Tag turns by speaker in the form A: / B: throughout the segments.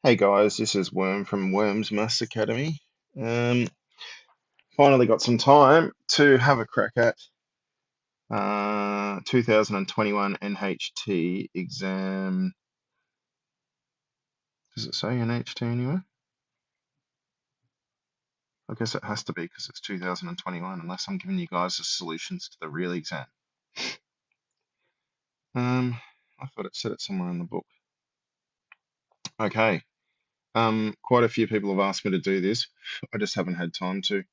A: Hey guys, this is Worm from Worm's Maths Academy. Um, Finally got some time to have a crack at 2021 NHT exam. Does it say NHT anywhere? I guess it has to be because it's 2021, unless I'm giving you guys the solutions to the real exam. I thought it said it somewhere in the book. Okay. Quite a few people have asked me to do this. I just haven't had time to.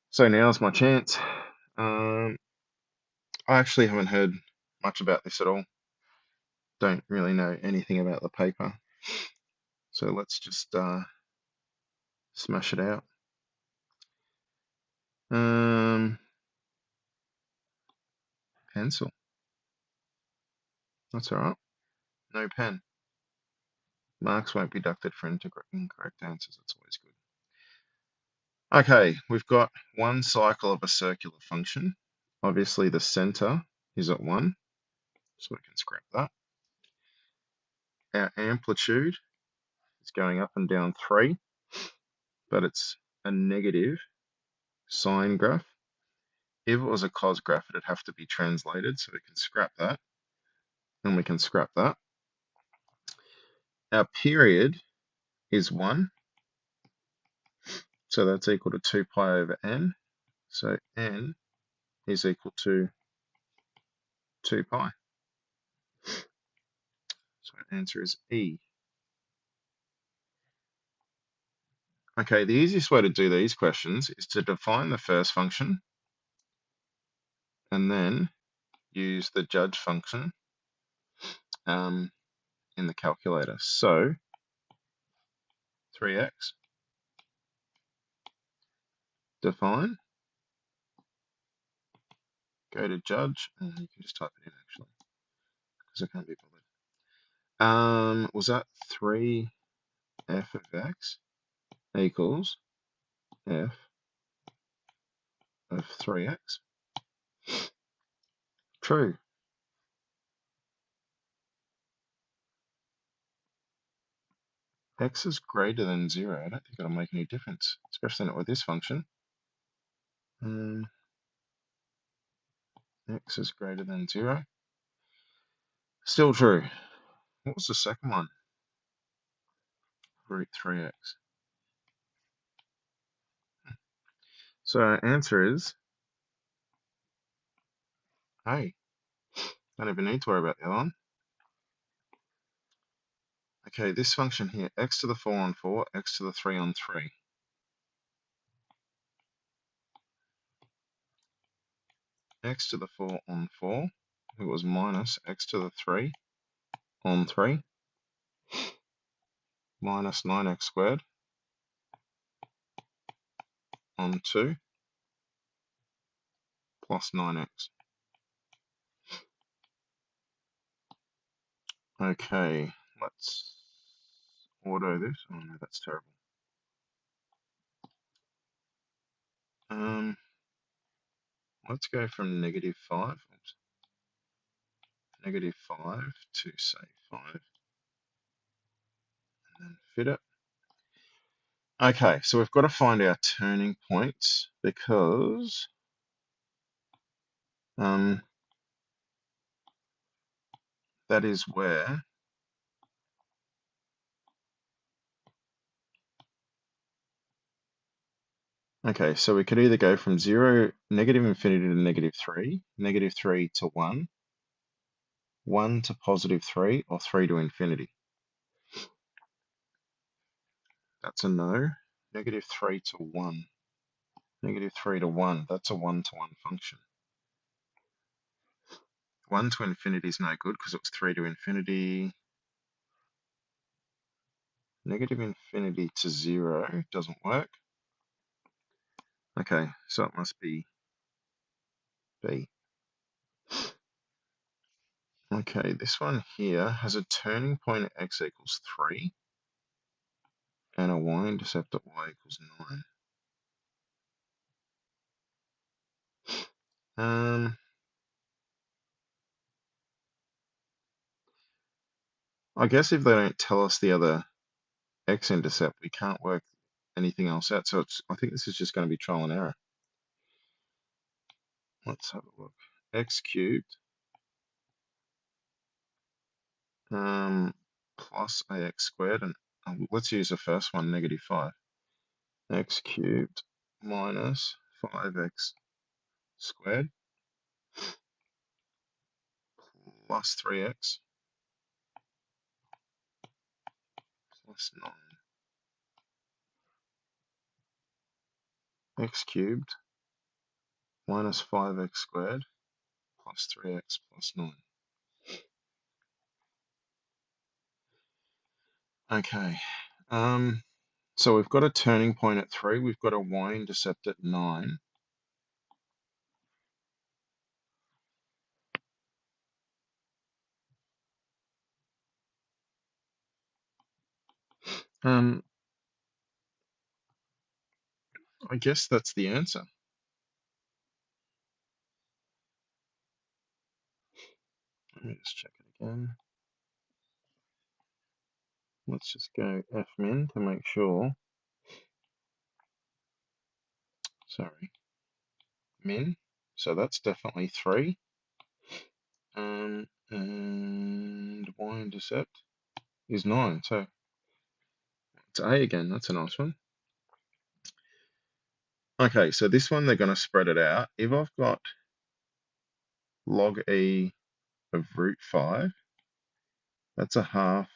A: So now's my chance. I actually haven't heard much about this at all. Don't really know anything about the paper. So let's just smash it out. Pencil. That's all right. No pen. Marks won't be deducted for incorrect answers. That's always good. Okay, we've got one cycle of a circular function. Obviously, the center is at 1, so we can scrap that. Our amplitude is going up and down 3, but it's a negative sine graph. If it was a cos graph, it'd have to be translated, so we can scrap that, and we can scrap that. Our period is 1, so that's equal to 2 pi over n. So n is equal to 2 pi. So our answer is E. Okay, the easiest way to do these questions is to define the first function and then use the judge function in the calculator. So 3x, define, go to judge, and you can just type it in actually, because I can't be bothered. Was that 3f of x equals f of 3x? True. X is greater than 0. I don't think it'll make any difference, especially not with this function. X is greater than 0. Still true. What was the second one? Root 3x. So our answer is A. Don't even need to worry about the other one. Okay, this function here, x to the 4 on 4, x to the 3 on 3. X to the 4 on 4, it was minus x to the 3 on 3, minus 9x squared on 2, plus 9x. Okay, let's auto this. Oh no, that's terrible. Let's go from negative 5, negative 5 to say 5, and then fit it. Okay, so we've got to find our turning points because that is where okay, so we could either go from 0, negative infinity to negative 3, negative 3 to 1, 1 to positive 3, or 3 to infinity. That's a no. Negative 3 to 1. Negative 3 to 1, that's a 1-to-1 function. 1 to infinity is no good because it's 3 to infinity. Negative infinity to 0 doesn't work. Okay, so it must be B. Okay, this one here has a turning point at x equals 3 and a y-intercept at y equals 9. I guess if they don't tell us the other x-intercept, we can't work anything else out. So I think this is just going to be trial and error. Let's have a look. X cubed plus ax squared, and let's use the first one, -5. X cubed minus 5x squared plus 3x plus 9. X cubed minus 5x squared plus 3x plus 9. Okay, so we've got a turning point at 3, we've got a y-intercept at 9. I guess that's the answer. Let me just check it again. Let's just go fmin to make sure. Sorry, min. So that's definitely 3. And y-intercept is 9. So it's A again. That's a nice one. Okay, so this one they're going to spread it out. If I've got log e of root 5, that's a half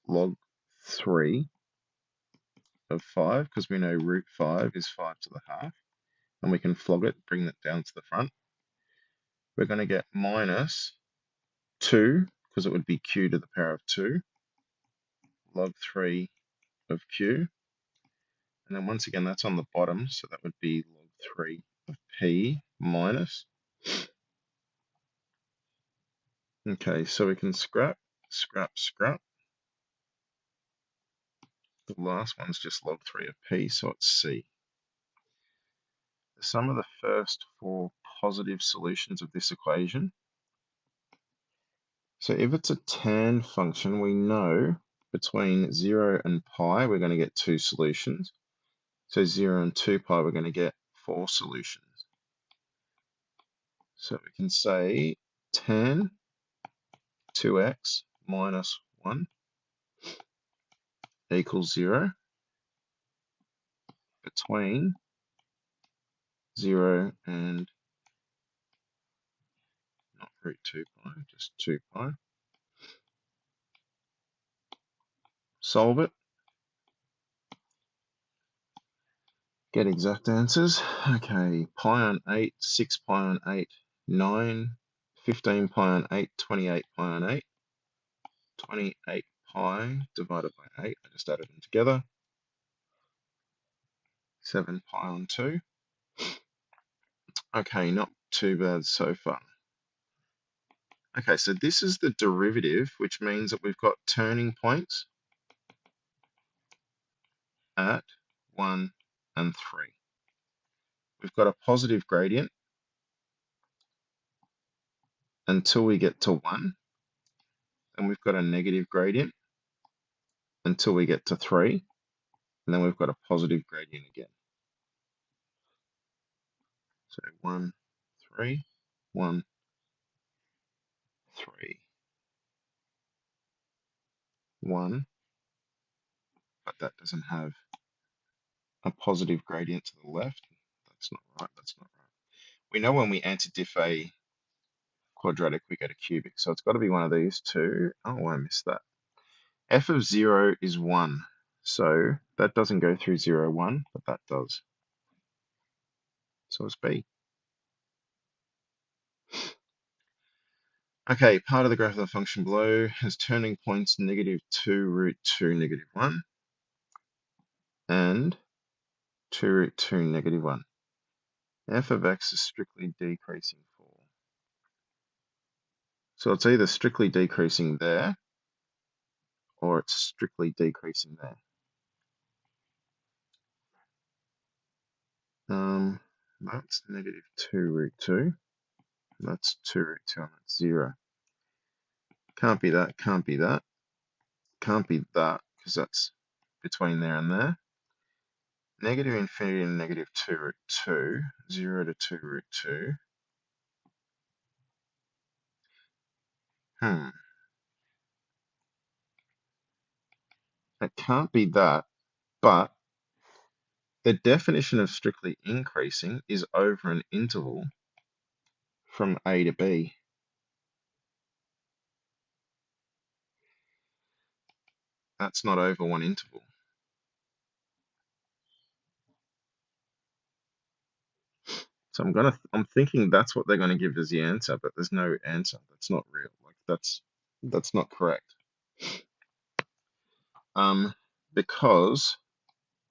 A: log 3 of 5, because we know root 5 is 5 to the half, and we can flog it, bring that down to the front. We're going to get minus 2, because it would be q to the power of 2, log 3 of q. And then once again, that's on the bottom, so that would be log 3 of p minus. Okay, so we can scrap. The last one's just log 3 of p, so it's c. The sum of the first 4 positive solutions of this equation. So if it's a tan function, we know between 0 and pi, we're going to get 2 solutions. So 0 and 2 pi, we're going to get 4 solutions. So we can say tan 2x minus 1 equals 0 between 0 and not root 2 pi, just 2 pi. Solve it. Get exact answers. Okay, pi on 8, 6 pi on 8, 9, 15 pi on 8, 28 pi on 8, 28 pi divided by 8. I just added them together. 7 pi on 2. Okay, not too bad so far. Okay, so this is the derivative, which means that we've got turning points at 1 and 3. We've got a positive gradient until we get to 1, and we've got a negative gradient until we get to 3, and then we've got a positive gradient again. So 1, 3, 1, 3, 1, but that doesn't have a positive gradient to the left. That's not right, that's not right. We know when we antidiff a quadratic, we get a cubic, so it's got to be one of these two. Oh, I missed that. F of 0 is 1, so that doesn't go through 0, 1, but that does. So it's B. Okay, part of the graph of the function below has turning points -2 root 2 -1 and 2 root 2 -1. F of x is strictly decreasing for. So it's either strictly decreasing there or it's strictly decreasing there. That's -2 root 2. That's 2 root 2 and that's 0. Can't be that, can't be that. Can't be that, because that's between there and there. Negative infinity and negative 2 root 2. 0 to 2 root 2. It can't be that, but the definition of strictly increasing is over an interval from A to B. That's not over one interval. So I'm thinking that's what they're gonna give as the answer, but there's no answer. That's not real. Like that's not correct. Because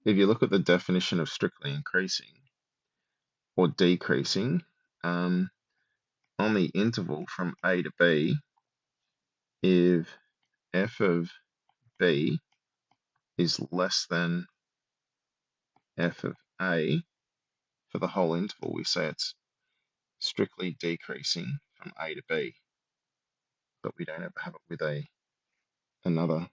A: if you look at the definition of strictly increasing or decreasing, on the interval from A to B, if f of B is less than f of A for the whole interval, we say it's strictly decreasing from A to B, but we don't ever have it with another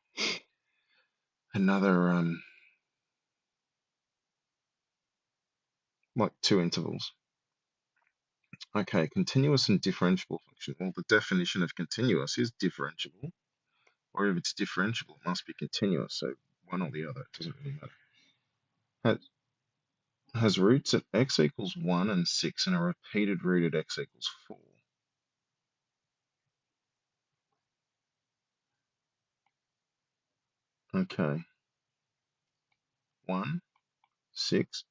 A: like two intervals. Okay, continuous and differentiable function. Well, the definition of continuous is differentiable, or if it's differentiable, it must be continuous. So one or the other, it doesn't really matter. Has roots at x equals 1 and 6 and a repeated root at x equals 4. Okay. 1, 6,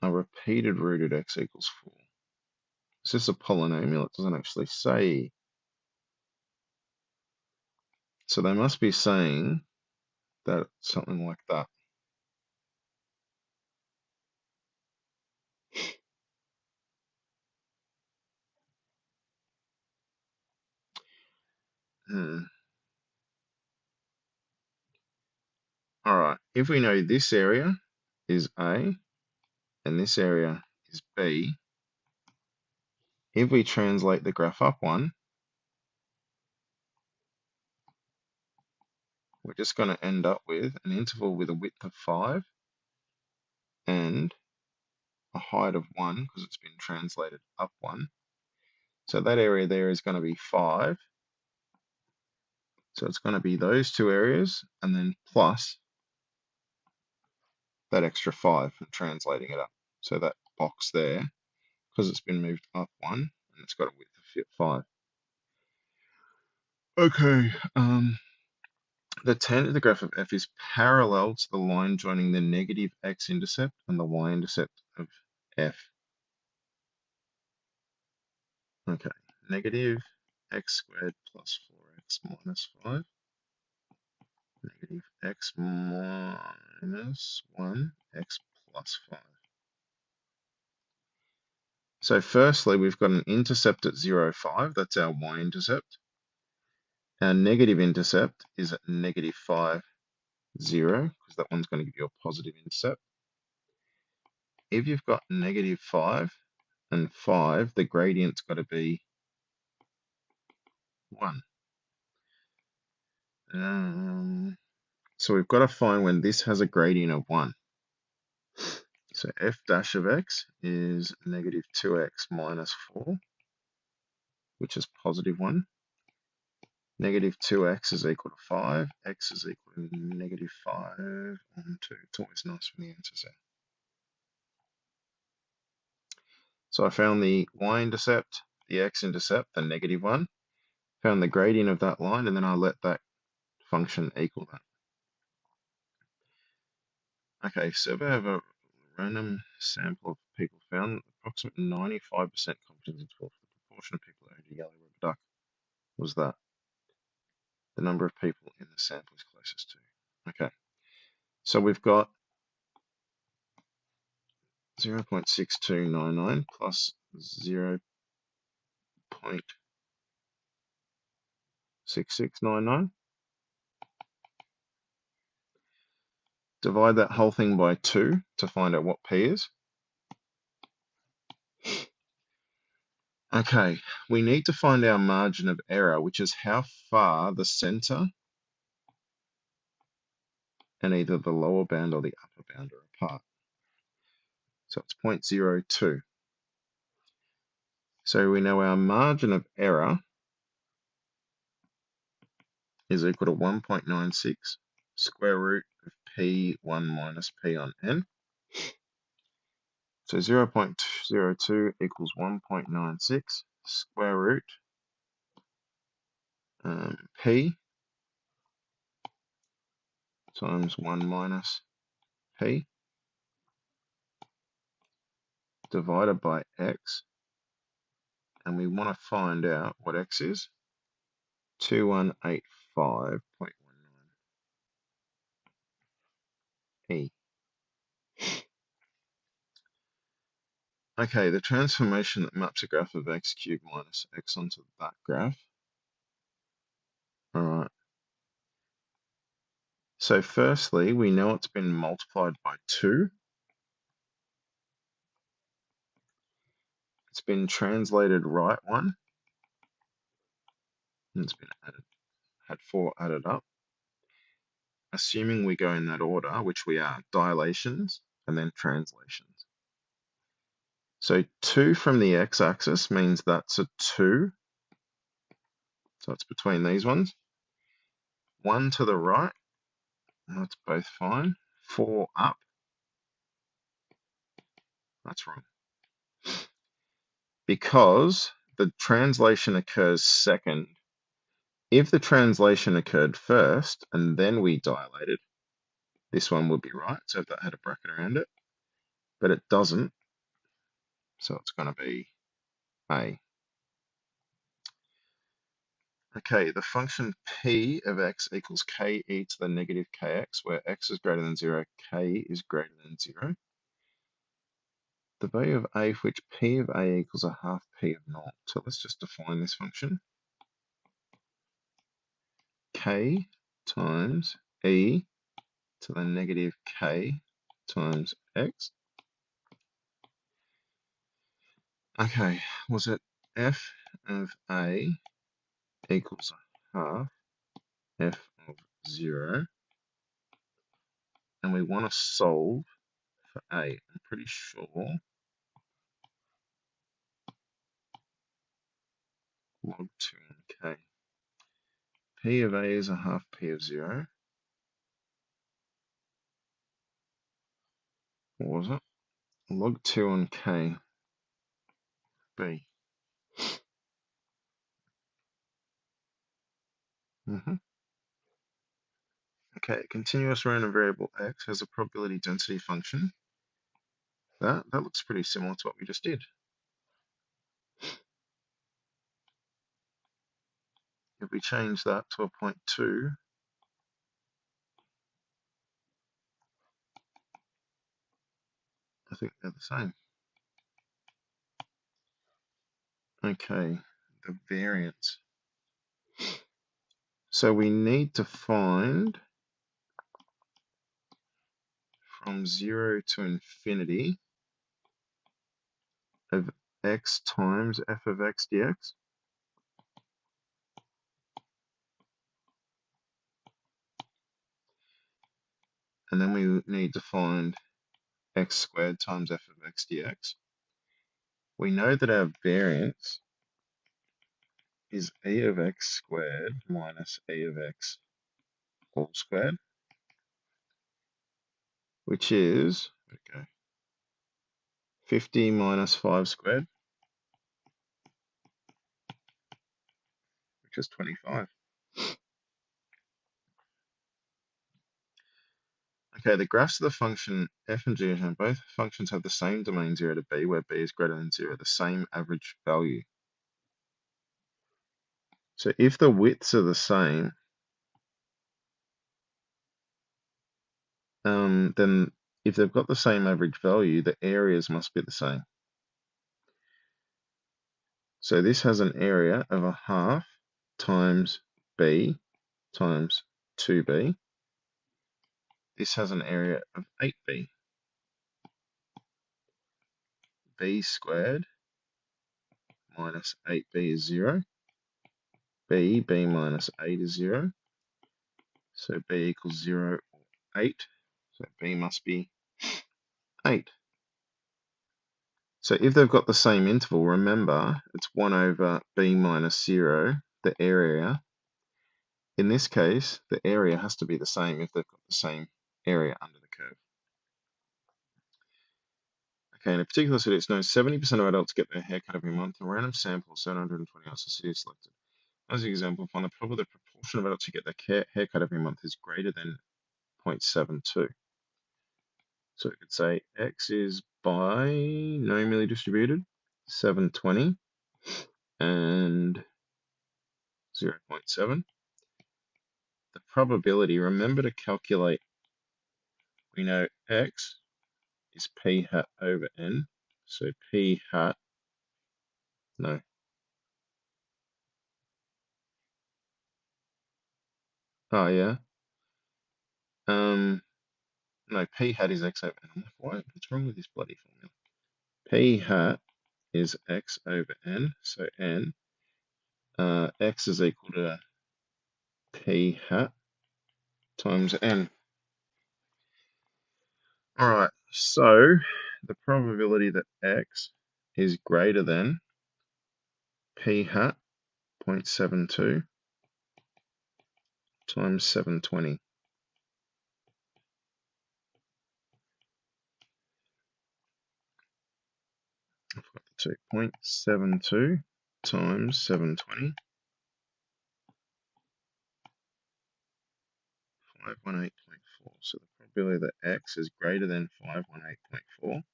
A: a repeated root at x equals 4. Is this a polynomial? It doesn't actually say. So they must be saying that it's something like that. All right, if we know this area is A and this area is B, if we translate the graph up one, we're just going to end up with an interval with a width of 5 and a height of 1 because it's been translated up 1. So that area there is going to be 5. So it's going to be those two areas and then plus that extra 5 from translating it up. So that box there, because it's been moved up 1 and it's got a width of 5. Okay, the tangent of the graph of f is parallel to the line joining the negative x-intercept and the y-intercept of f. Okay, negative x squared plus 4x minus 5, negative x minus 1, x plus 5. So firstly, we've got an intercept at 0, 5. That's our y-intercept. Our negative intercept is at negative 5, 0, because that one's going to give you a positive intercept. If you've got negative 5 and 5, the gradient's got to be 1. So we've got to find when this has a gradient of 1. So f dash of x is negative 2x minus 4, which is positive 1. Negative 2x is equal to 5. X is equal to negative 5 on 2. It's always nice when the answer's there. So I found the y-intercept, the x-intercept, the negative 1. Found the gradient of that line, and then I let that function equal that. Okay, survey of a random sample of people found approximately 95% confidence interval for the proportion of people who owned a yellow rubber duck. Was that the number of people in the sample is closest to? Okay, so we've got 0.6299 plus 0.6699. Divide that whole thing by 2 to find out what P is. Okay, we need to find our margin of error, which is how far the center and either the lower bound or the upper bound are apart. So it's 0.02. So we know our margin of error is equal to 1.96 square root of P1 minus P on N. So 0.02 equals 1.96 square root P times 1 minus P divided by X. And we want to find out what X is. 2185.19 E. Okay, the transformation that maps a graph of X cubed minus X onto that graph. All right. So firstly, we know it's been multiplied by 2. It's been translated right one. And it's been had 4 added up. Assuming we go in that order, which we are, dilations and then translations. So 2 from the x-axis means that's a 2. So it's between these ones. 1 to the right, that's both fine. 4 up, that's wrong. Because the translation occurs second. If the translation occurred first and then we dilated, this one would be right. So if that had a bracket around it, but it doesn't. So it's going to be A. Okay, the function p of x equals ke to the negative kx, where x is greater than 0, k is greater than 0. The value of a for which p of a equals a half p of 0. So let's just define this function. K times e to the negative k times x. Okay, was it f of a equals a half f of 0? And we want to solve for a. I'm pretty sure log 2 on k. P of a is a half p of 0. What was it? Log 2 on k, b. Okay, a continuous random variable x has a probability density function. That looks pretty similar to what we just did. If we change that to a 0.2, I think they're the same. Okay, the variance. So we need to find from 0 to infinity of x times f of x dx. And then we need to find x squared times f of x dx. We know that our variance is e of x squared minus e of x all squared, which is, okay, 50 minus 5 squared, which is 25. Okay, the graphs of the function f and g and both functions have the same domain 0 to b, where b is greater than 0, the same average value. So if the widths are the same, then if they've got the same average value, the areas must be the same. So this has an area of a half times b times 2b. This has an area of 8b. B squared minus 8b is 0. B minus 8 is 0. So b equals 0 or 8, so b must be 8. So if they've got the same interval, remember, it's 1 over b minus 0, the area. In this case, the area has to be the same if they've got the same area under the curve. Okay, in a particular city, it's known 70% of adults get their haircut every month. A random sample of 720 hours of city is selected. As an example, find the proportion of adults who get their haircut every month is greater than 0.72. So we could say x is binomially distributed, 720 and 0.7. The probability, remember to calculate, we know x is p hat over n. So p hat, no. Oh, yeah. No, p hat is x over n. I'm like, what's wrong with this bloody formula? P hat is x over n, so n. X is equal to p hat times n. All right, so the probability that x is greater than p hat 0.72 times 720. I've got the 2.72 times 720. 518.4. So the probability that x is greater than 518.4,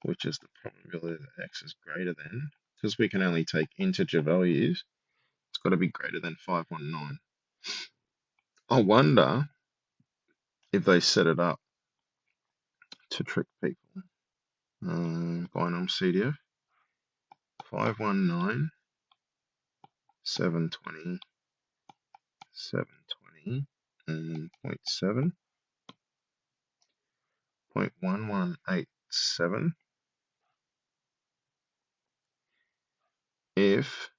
A: which is the probability that x is greater than, because we can only take integer values, it's got to be greater than 519. I wonder if they set it up to trick people. Binom CDF, 519, 720, 720, and 0.7, 0.1187. If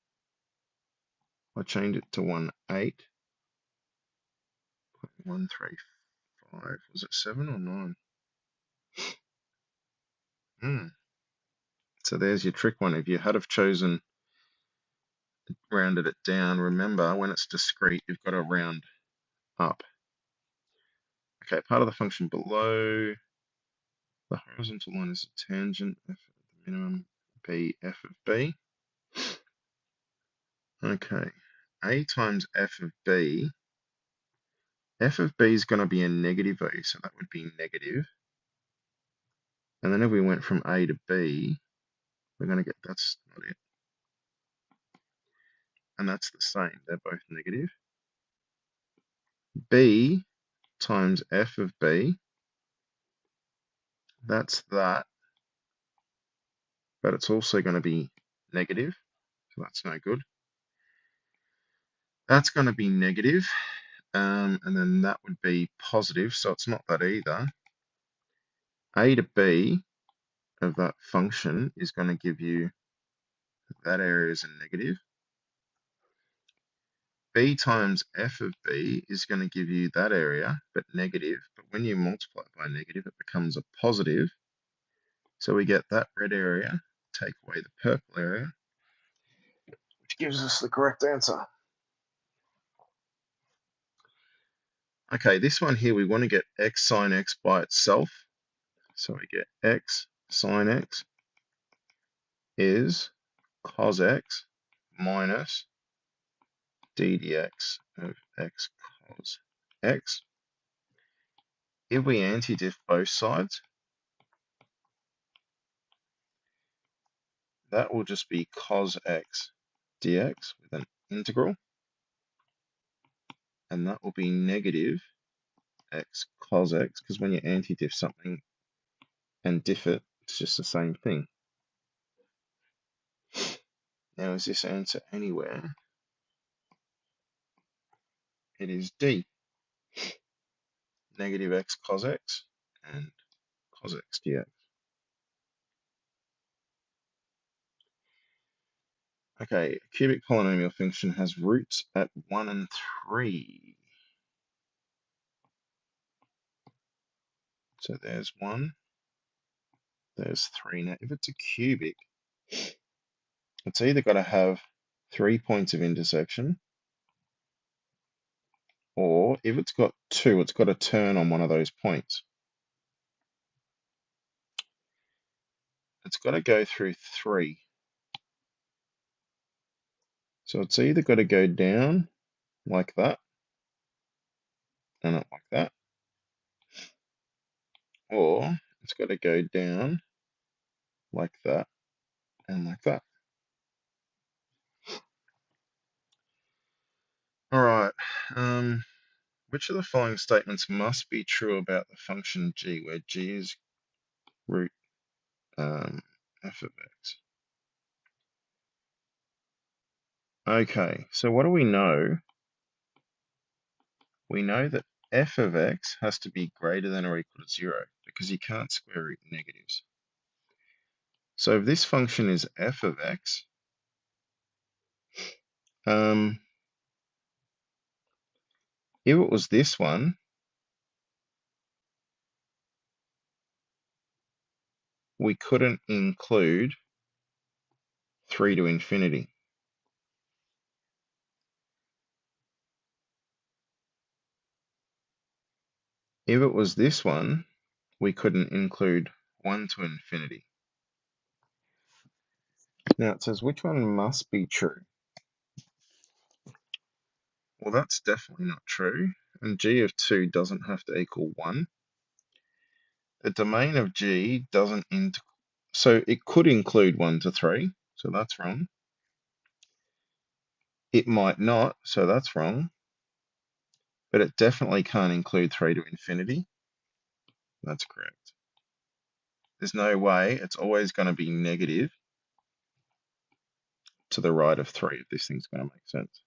A: I change it to 135, was it 7 or 9? So there's your trick one. If you had have chosen rounded it down, remember when it's discrete, you've got to round up. Okay, part of the function below the horizontal line is a tangent, f at the minimum, b, f of b. Okay, a times f of b is going to be a negative value, so that would be negative. And then if we went from a to b, we're going to get, that's not it. And that's the same, they're both negative. B times f of b, that's that, but it's also going to be negative, so that's no good. That's going to be negative, and then that would be positive, so it's not that either. A to b of that function is going to give you that area is a negative. B times f of b is going to give you that area, but negative. But when you multiply it by negative, it becomes a positive. So we get that red area, take away the purple area, which gives us the correct answer. Okay, this one here, we want to get x sine x by itself. So we get x sine x is cos x minus d dx of x cos x. If we anti-diff both sides, that will just be cos x dx with an integral, and that will be negative x cos x, because when you anti-diff something and diff it, it's just the same thing. Now, is this answer anywhere? It is D. Negative x cos x and cos x dx. Okay, a cubic polynomial function has roots at 1 and 3. So there's 1, there's 3. Now, if it's a cubic, it's either got to have 3 points of intersection, or if it's got 2, it's got to turn on one of those points. It's got to go through 3. So it's either got to go down like that, and not like that, or it's got to go down like that and like that. All right. Which of the following statements must be true about the function g, where g is root f of x? Okay, so what do we know? We know that f of x has to be greater than or equal to 0 because you can't square root negatives. So if this function is f of x, if it was this one, we couldn't include 3 to infinity. If it was this one, we couldn't include 1 to infinity. Now it says which one must be true? Well, that's definitely not true. And g of 2 doesn't have to equal 1. The domain of g doesn't so it could include 1 to 3, so that's wrong. It might not, so that's wrong. But it definitely can't include 3 to infinity. That's correct. There's no way. It's always going to be negative to the right of 3 if this thing's going to make sense.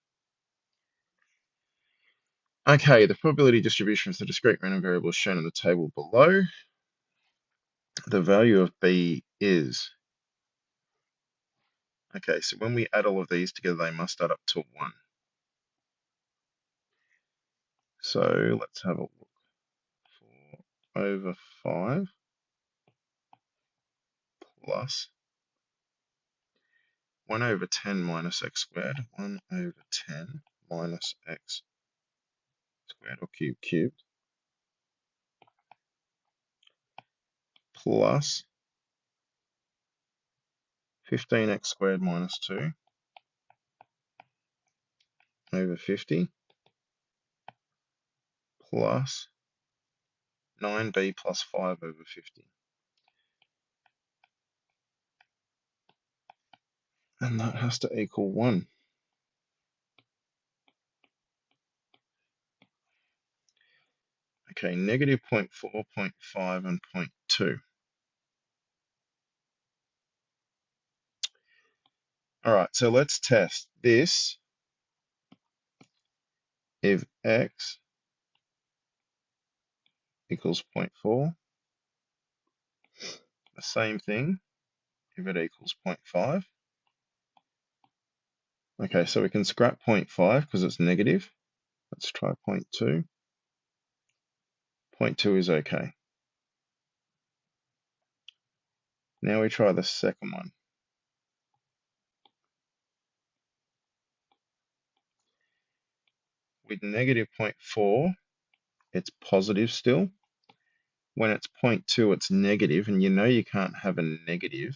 A: Okay, the probability distribution for the discrete random variable is shown in the table below. The value of b is... Okay, so when we add all of these together, they must add up to 1. So let's have a look. 4 over 5 plus 1 over 10 minus x squared, 1 over 10 minus x squared or cubed, plus 15x squared minus 2 over 50 plus 9b plus 5 over 50. And that has to equal 1. Okay, negative 0.4, 0.5, and 0.2. All right, so let's test this. If x equals 0.4, the same thing if it equals 0.5. Okay, so we can scrap 0.5 because it's negative. Let's try 0.2. 0.2 is okay. Now we try the second one. With negative 0.4, it's positive still. When it's 0.2, it's negative, and you know you can't have a negative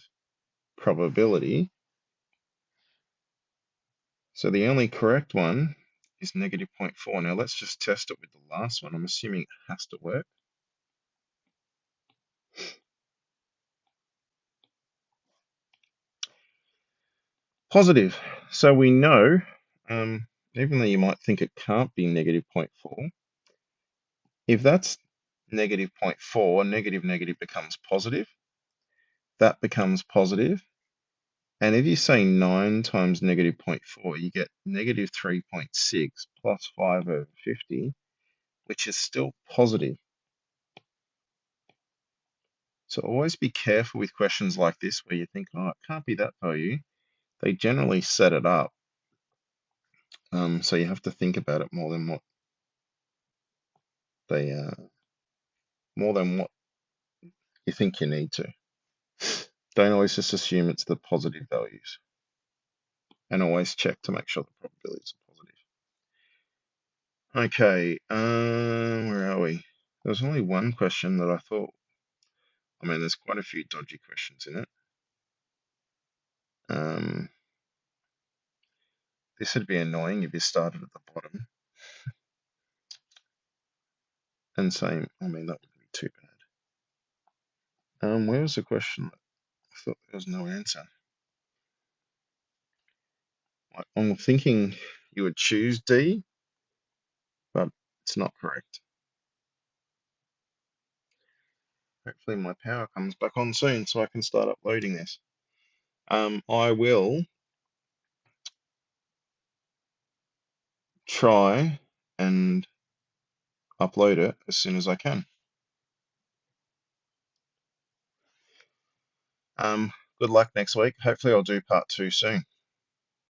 A: probability. So the only correct one is negative 0.4. Now let's just test it with the last one. I'm assuming it has to work. Positive. So we know, even though you might think it can't be negative 0.4, if that's negative 0.4, negative becomes positive. That becomes positive. And if you say 9 times negative 0.4, you get negative 3.6 plus 5 over 50, which is still positive. So always be careful with questions like this where you think, oh, it can't be that value. They generally set it up. So you have to think about it more than what you think you need to. Don't always just assume it's the positive values. And always check to make sure the probabilities are positive. Okay, where are we? There's only one question that I thought, I mean, there's quite a few dodgy questions in it. This would be annoying if you started at the bottom and saying, I mean, that wouldn't be too bad. Where was the question? I thought there was no answer. I'm thinking you would choose D, but it's not correct. Hopefully my power comes back on soon so I can start uploading this. I will try and upload it as soon as I can. Good luck next week. Hopefully I'll do part 2 soon.